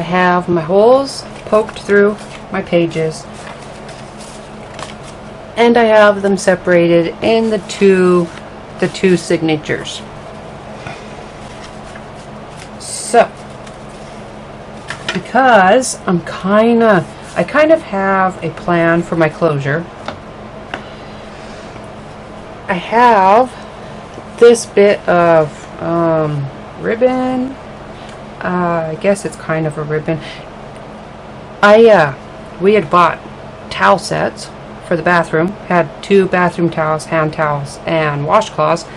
have my holes poked through my pages, and I have them separated in the two signatures. So, because I kind of have a plan for my closure, I have this bit of ribbon. I guess it's kind of a ribbon. We had bought towel sets for the bathroom. Had 2 bathroom towels, hand towels, and washcloths,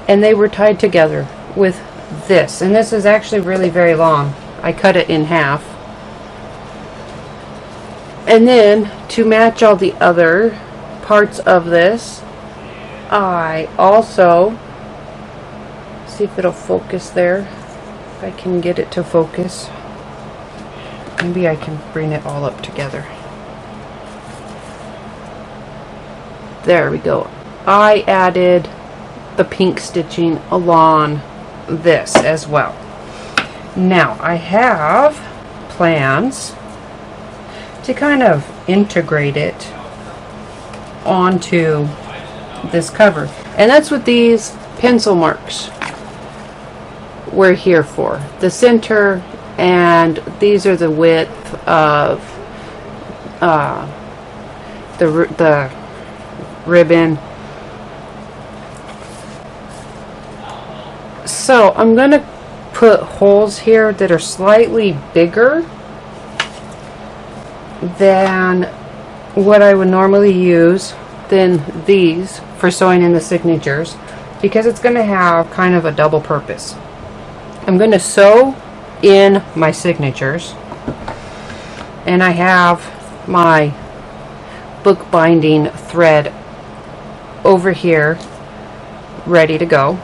and they were tied together with this. And this is actually really very long. I cut it in half. And then to match all the other parts of this, I also, see if it'll focus there, if I can get it to focus. Maybe I can bring it all up together. There we go. I added the pink stitching along this as well. Now I have plans to kind of integrate it onto this cover, and that's what these pencil marks were here for. The center, and these are the width of the ribbon. So I'm going to put holes here that are slightly bigger than what I would normally use than these for sewing in the signatures, because it's going to have kind of a double purpose. I'm going to sew in my signatures, and I have my bookbinding thread over here ready to go.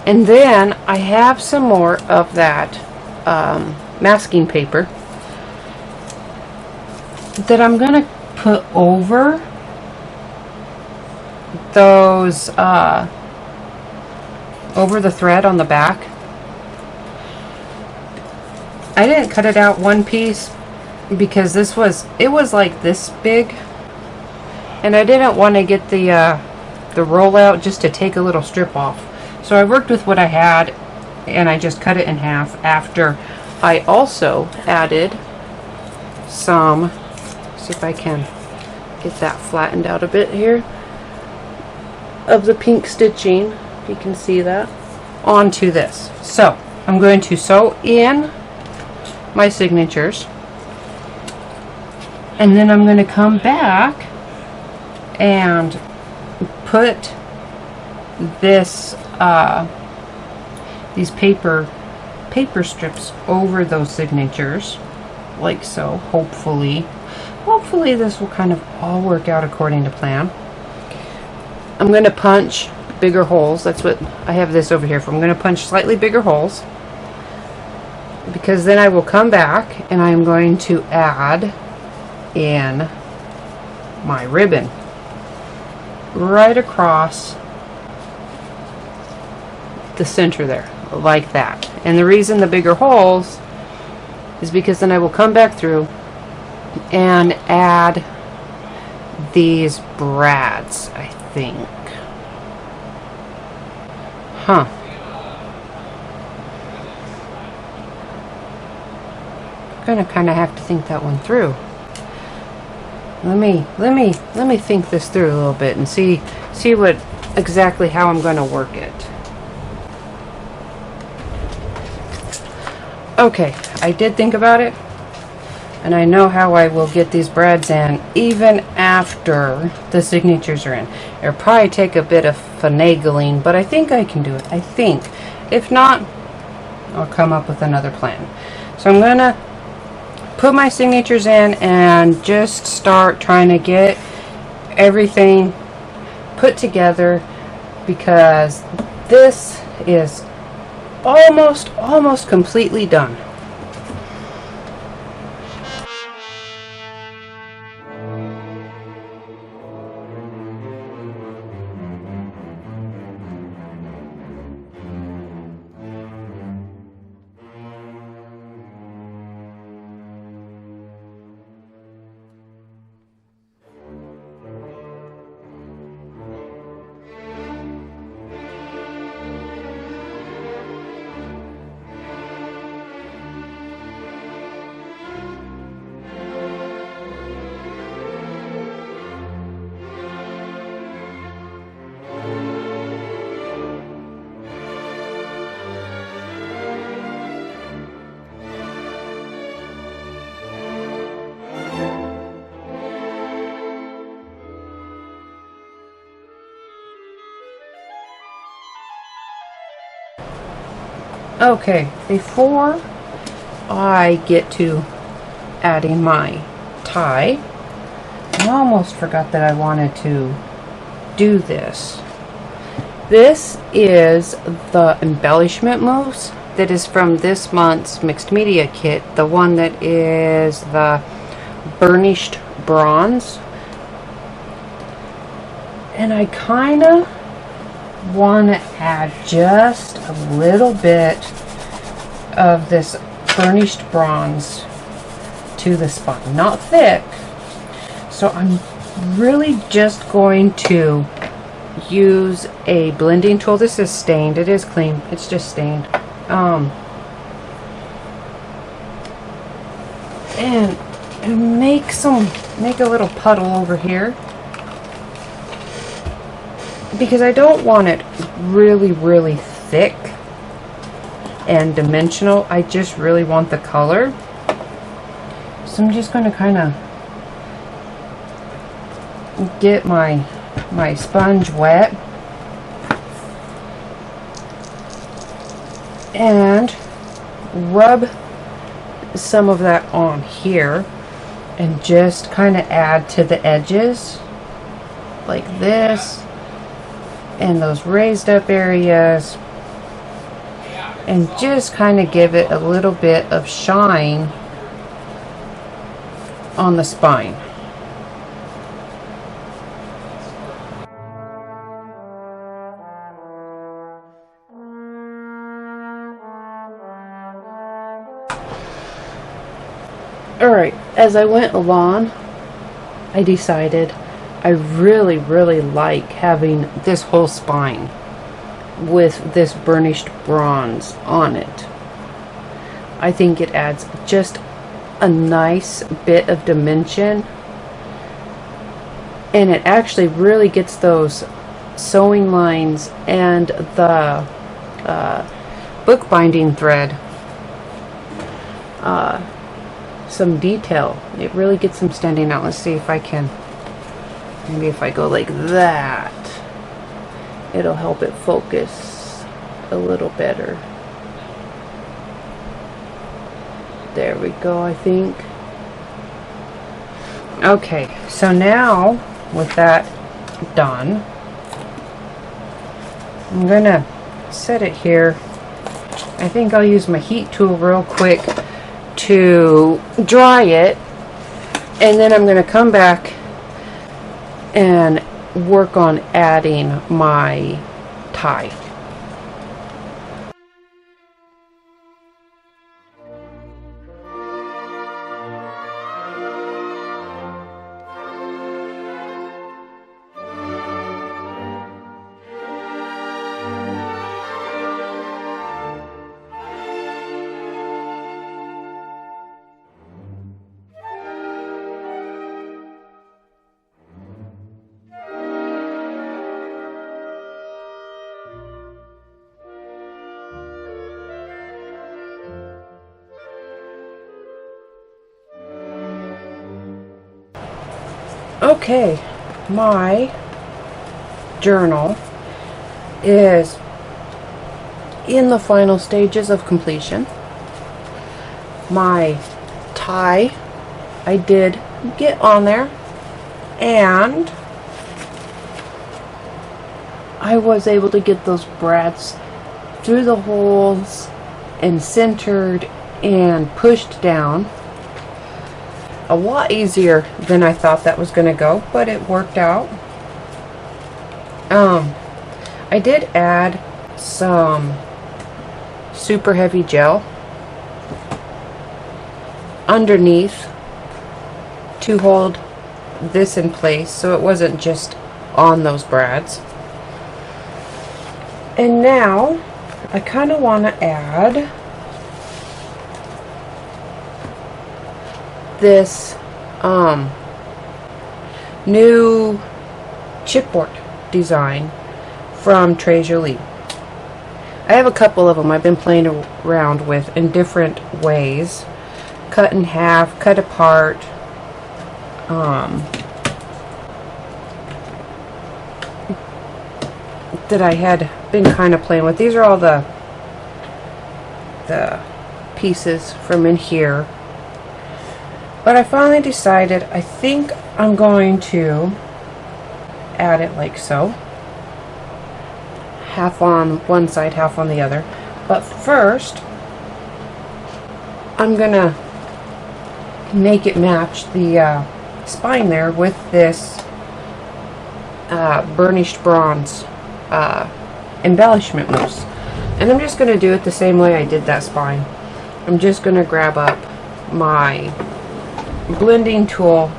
And then I have some more of that masking paper that I'm going to put over those over the thread on the back. I didn't cut it out one piece because it was like this big, and I didn't want to get the rollout just to take a little strip off. So I worked with what I had, and I just cut it in half. After I also added some, see if I can get that flattened out a bit here, of the pink stitching, if you can see that, onto this. So I'm going to sew in my signatures, and then I'm going to come back and put this these paper strips over those signatures, like so. Hopefully this will kind of all work out according to plan. I'm going to punch bigger holes. That's what I have this over here for. I'm going to punch slightly bigger holes, because then I will come back and I'm going to add in my ribbon right across the center there, like that. And the reason the bigger holes is because then I will come back through and add these brads, I think. I'm gonna kind of have to think that one through. Let me think this through a little bit and see what exactly how I'm going to work it. Okay, I did think about it, and I know how I will get these brads in even after the signatures are in. It'll probably take a bit of finagling, but I think I can do it. I think. If not, I'll come up with another plan. So I'm going to put my signatures in and just start trying to get everything put together, because this is almost completely done. Okay, before I get to adding my tie, I almost forgot that I wanted to do this. This is the embellishment mousse that is from this month's mixed media kit, the one that is the burnished bronze. And I kind of want to add just a little bit of this burnished bronze to the spine. Not thick. So I'm really just going to use a blending tool. This is stained. It is clean. It's just stained. And make a little puddle over here, because I don't want it really, really thick and dimensional. I just really want the color. So I'm just going to kind of get my sponge wet and rub some of that on here and just kind of add to the edges like this and those raised up areas, and just kind of give it a little bit of shine on the spine. Alright, as I went along, I decided I really, really like having this whole spine with this burnished bronze on it. I think it adds just a nice bit of dimension, and it actually really gets those sewing lines and the bookbinding thread some detail. It really gets them standing out. Let's see if I can, maybe if I go like that, it'll help it focus a little better. There we go, I think. Okay, so now with that done, I'm gonna set it here. I think I'll use my heat tool real quick to dry it, and then I'm going to come back and work on adding my tie. Okay, my journal is in the final stages of completion. My tie, I did get on there, and I was able to get those brads through the holes and centered and pushed down. A lot easier than I thought that was going to go, but it worked out. I did add some super heavy gel underneath to hold this in place, so it wasn't just on those brads. And now I kind of want to add this new chipboard design from Tres Jolie. I have a couple of them I've been playing around with in different ways. Cut in half, cut apart, that I had been kind of playing with. These are all the the pieces from in here. But I finally decided I think I'm going to add it like so. Half on one side, half on the other. But first, I'm gonna make it match the spine there with this burnished bronze embellishment mousse. And I'm just gonna do it the same way I did that spine. I'm just gonna grab up my blending tool,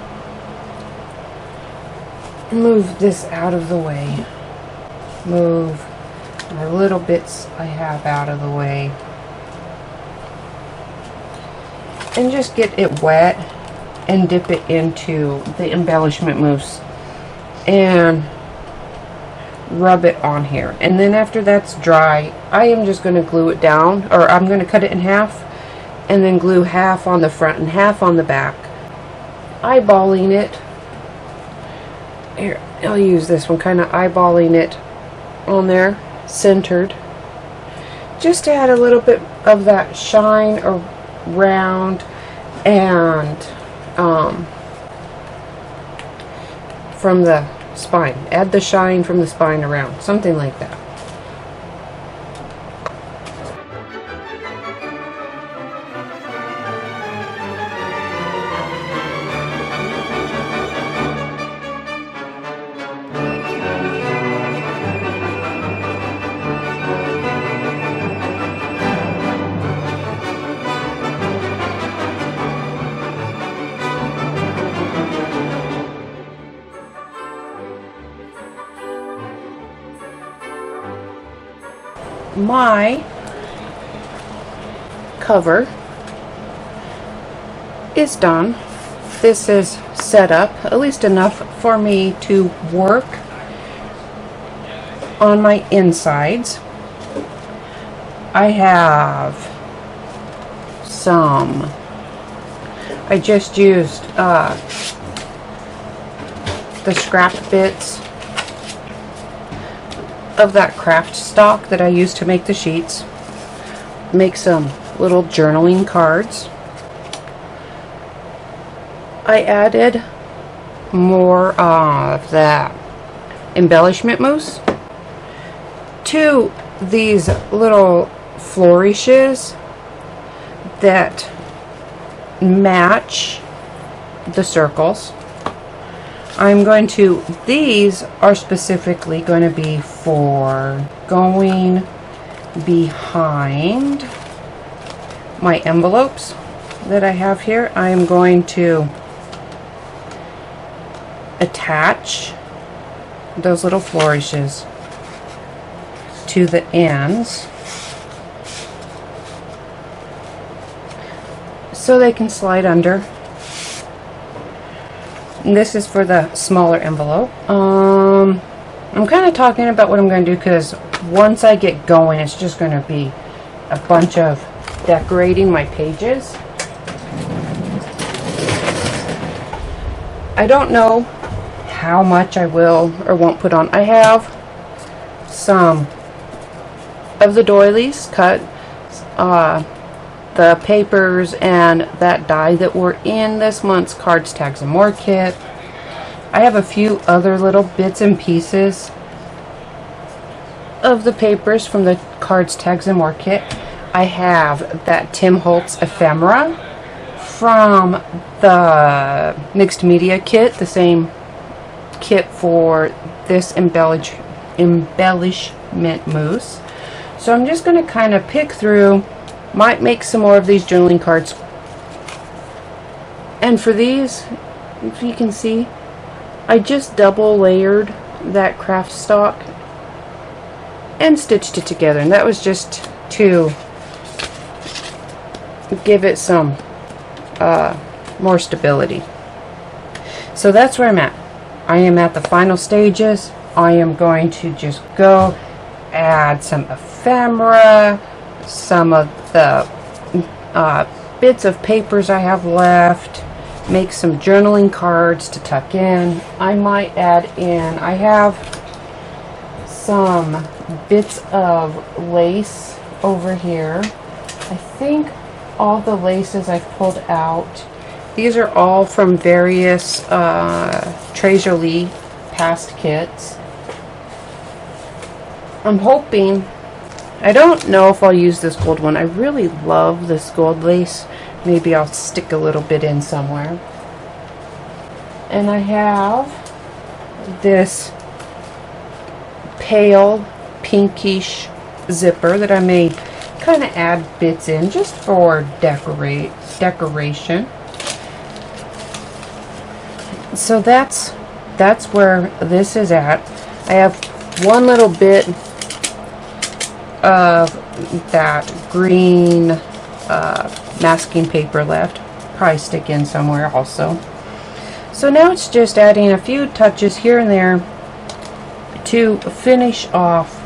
move this out of the way, move my little bits I have out of the way, and just get it wet and dip it into the embellishment mousse and rub it on here. And then after that's dry, I am just going to glue it down, or I'm going to cut it in half and then glue half on the front and half on the back, eyeballing it. Here, I'll use this one, kind of eyeballing it on there, centered, just to add a little bit of that shine around and from the spine. Add the shine from the spine around, something like that. My cover is done. This is set up, at least enough for me to work on my insides. I have some, I just used the scrap bits of that craft stock that I used to make the sheets. Make some little journaling cards. I added more of that embellishment mousse to these little flourishes that match the circles. These are specifically going to be for going behind my envelopes that I have here. I am going to attach those little flourishes to the ends so they can slide under. And this is for the smaller envelope. I'm kind of talking about what I'm going to do because once I get going, it's just going to be a bunch of decorating my pages. I don't know how much I will or won't put on. I have some of the doilies cut, the papers and that die that were in this month's Cards, Tags, and More kit. I have a few other little bits and pieces of the papers from the Cards, Tags, and More kit. I have that Tim Holtz ephemera from the mixed media kit, the same kit for this embellishment mousse. So I'm just going to kind of pick through. Might make some more of these journaling cards. And for these, if you can see, I just double layered that craft stock and stitched it together. And that was just to give it some more stability. So that's where I'm at. I am at the final stages. I am going to just go add some ephemera, some of the bits of papers I have left, make some journaling cards to tuck in. I might add in, I have some bits of lace over here I think all the laces I've pulled out, these are all from various Tres Jolie past kits. I'm hoping, I don't know if I'll use this gold one. I really love this gold lace. Maybe I'll stick a little bit in somewhere. And I have this pale pinkish zipper that I may kind of add bits in just for decoration. So that's where this is at. I have one little bit of that green masking paper left. Probably stick in somewhere also. So now it's just adding a few touches here and there to finish off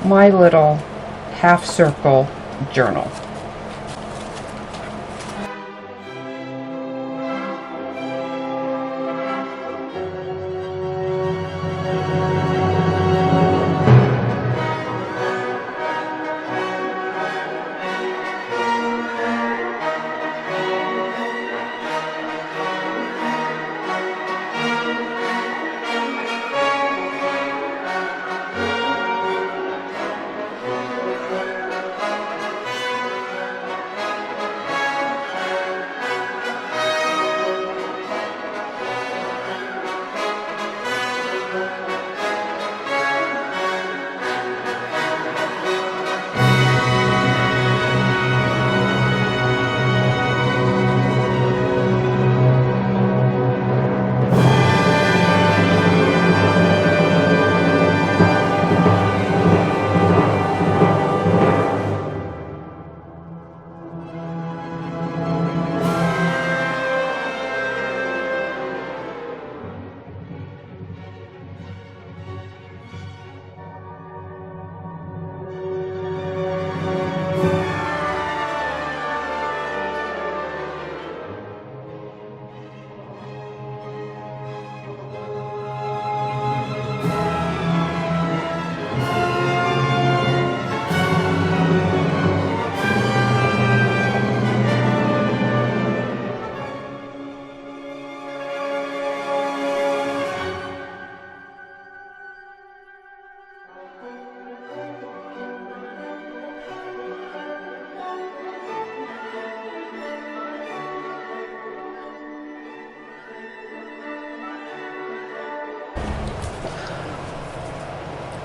my little half circle journal.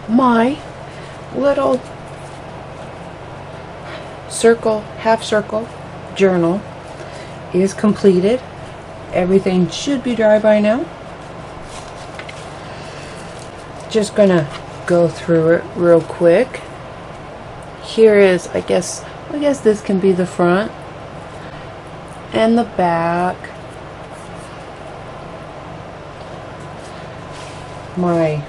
My little circle, half circle journal is completed. Everything should be dry by now. Just gonna go through it real quick. Here is, I guess this can be the front and the back. My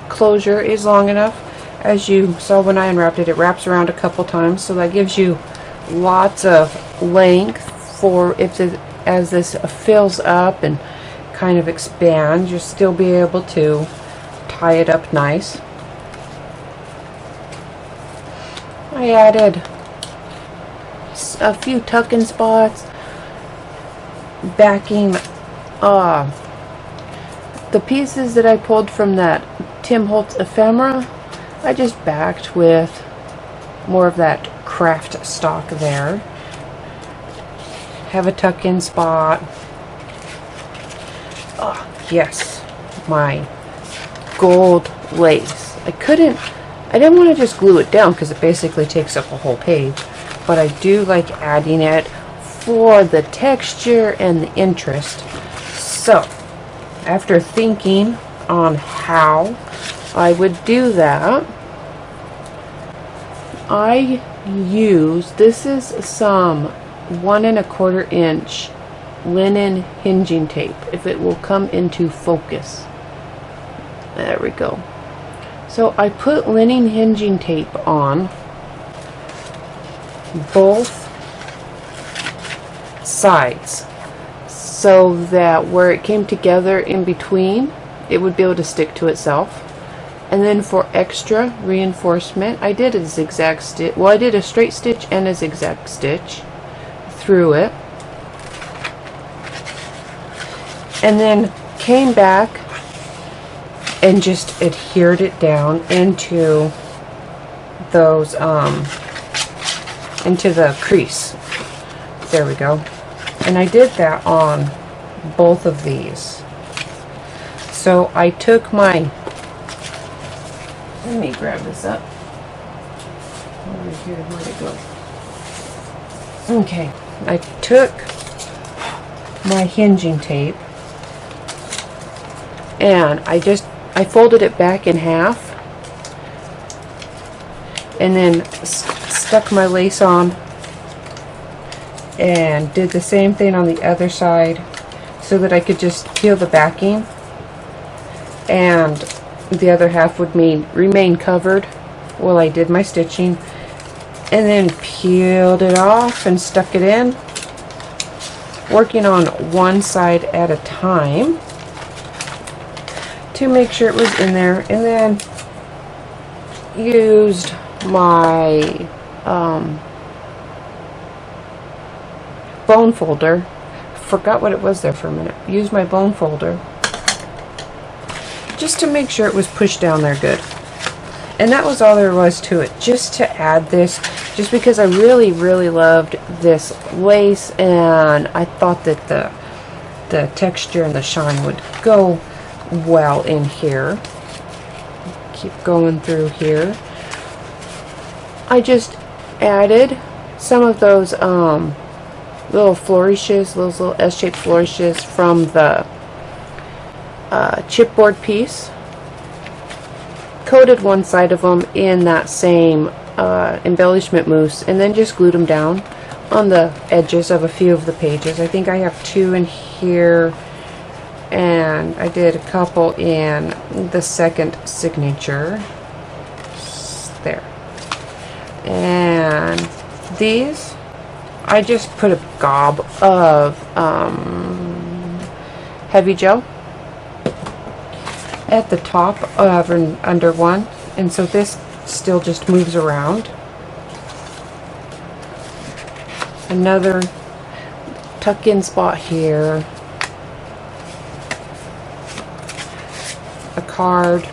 closure is long enough. As you saw when I unwrapped it, it wraps around a couple times, so that gives you lots of length for as this fills up and kind of expands, you'll still be able to tie it up nice. I added a few tuck-in spots, backing the pieces that I pulled from that Tim Holtz ephemera. I just backed with more of that craft stock there. Have a tuck-in spot. Oh, yes, my gold lace. I didn't want to just glue it down because it basically takes up a whole page, but I do like adding it for the texture and the interest. So, after thinking on how I would do that, I use, this is some 1 1/4 inch linen hinging tape, if it will come into focus. There we go. So I put linen hinging tape on both sides so that where it came together in between, it would be able to stick to itself. And then for extra reinforcement, I did a zigzag stitch. Well, I did a straight stitch and a zigzag stitch through it. And then came back and just adhered it down into those, into the crease. There we go. And I did that on both of these. So I took my, let me grab this up. Over here, where'd it go? Okay, I took my hinging tape and I folded it back in half and then stuck my lace on and did the same thing on the other side so that I could just peel the backing and the other half would remain covered while I did my stitching, and then peeled it off and stuck it in, working on one side at a time to make sure it was in there, and then used my bone folder. Forgot what it was there for a minute. Used my bone folder just to make sure it was pushed down there good. And that was all there was to it, just to add this, just because I really, really loved this lace, and I thought that the texture and the shine would go well in here. Keep going through here. I just added some of those little flourishes, those little S-shaped flourishes from the chipboard piece. Coated one side of them in that same embellishment mousse, and then just glued them down on the edges of a few of the pages. I think I have 2 in here, and I did a couple in the second signature. There. And these, I just put a gob of heavy gel at the top of and under one, and so this still just moves around. Another tuck-in spot here, a card.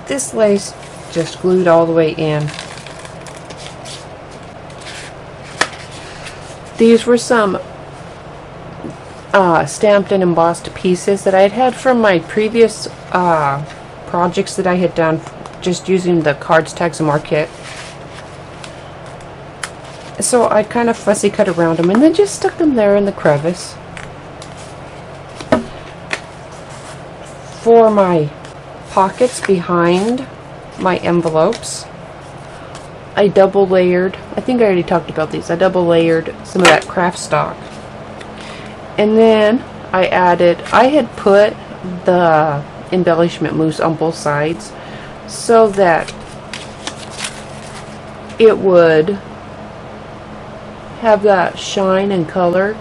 This lace just glued all the way in. These were some stamped and embossed pieces that I had from my previous projects that I had done just using the cards, tags, and more kit. So I kind of fussy cut around them and then just stuck them there in the crevice. For my pockets behind my envelopes, I double layered, I think I already talked about these, I double layered some of that craft stock. And then I had put the embellishment mousse on both sides so that it would have that shine and color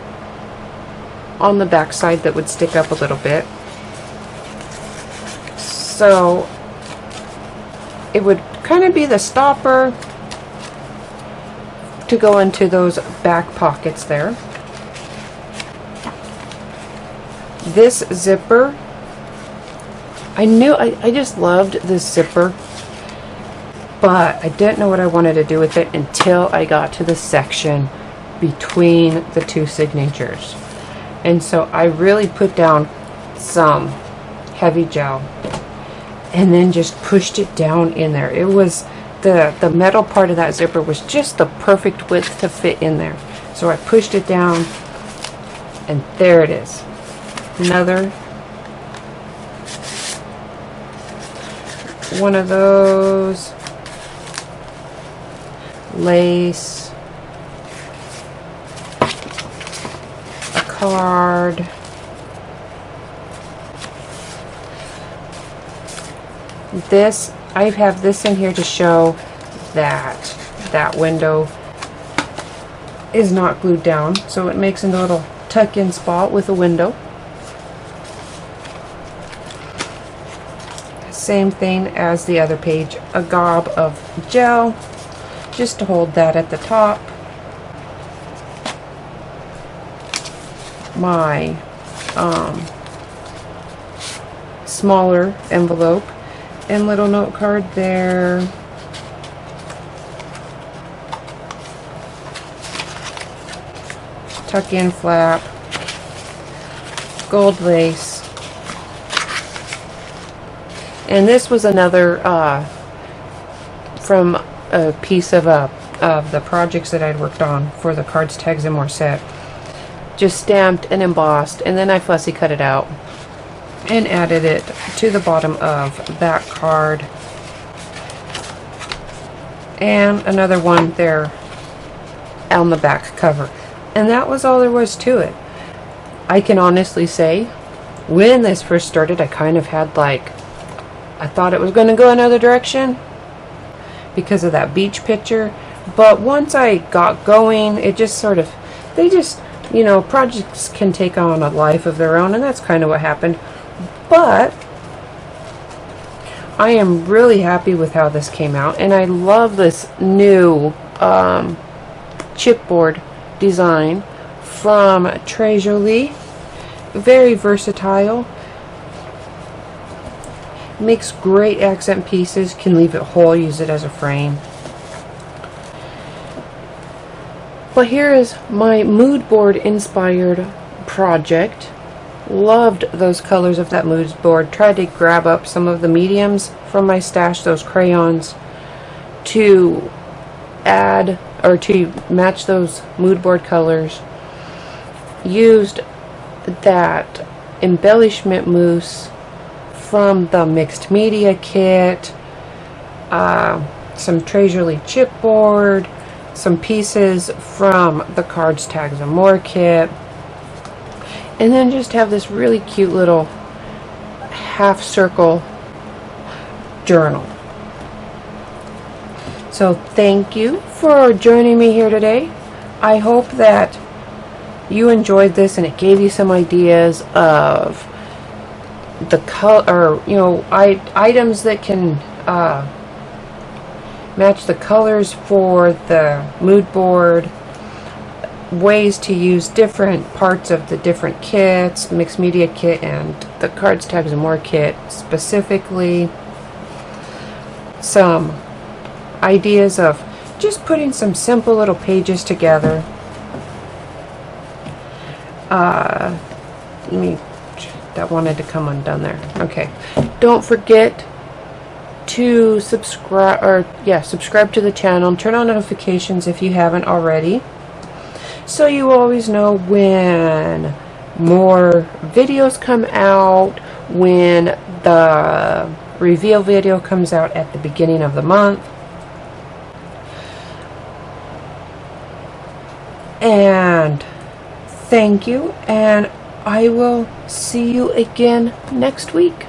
on the back side that would stick up a little bit. So it would kind of be the stopper to go into those back pockets there. This zipper, I just loved this zipper, but I didn't know what I wanted to do with it until I got to the section between the 2 signatures. And so I really put down some heavy gel and then just pushed it down in there. It was the metal part of that zipper was just the perfect width to fit in there. So I pushed it down, and there it is. Another one of those lace, a card, this, I have this in here to show that that window is not glued down, so it makes a little tuck-in spot with a window. Same thing as the other page, a gob of gel just to hold that at the top. My smaller envelope and little note card there. Tuck in flap, gold lace, and this was another from a piece of the projects that I'd worked on for the Cards, Tags, and More set. Just stamped and embossed, and then I fussy cut it out and added it to the bottom of that card, and another one there on the back cover. And that was all there was to it. I can honestly say, when this first started, I kind of had like, I thought it was going to go another direction because of that beach picture. But once I got going, it just sort of, they just, you know, projects can take on a life of their own, and that's kind of what happened. But I am really happy with how this came out, and I love this new chipboard design from Tres Jolie. Very versatile, makes great accent pieces, can leave it whole, use it as a frame. But here is my mood board inspired project. Loved those colors of that mood board. Tried to grab up some of the mediums from my stash, those crayons, to add or to match those mood board colors. Used that embellishment mousse from the mixed media kit, some Tres Jolie chipboard, some pieces from the Cards, Tags, and More kit, and then just have this really cute little half circle journal. So thank you for joining me here today. I hope that you enjoyed this and it gave you some ideas of the color, or, you know, items that can match the colors for the mood board, ways to use different parts of the different kits, mixed media kit and the Cards, Tags, and More kit specifically. Some ideas of just putting some simple little pages together. That wanted to come undone there. Okay, don't forget to subscribe, or subscribe to the channel and turn on notifications if you haven't already, so you always know when more videos come out, when the reveal video comes out at the beginning of the month. And thank you, and I will see you again next week.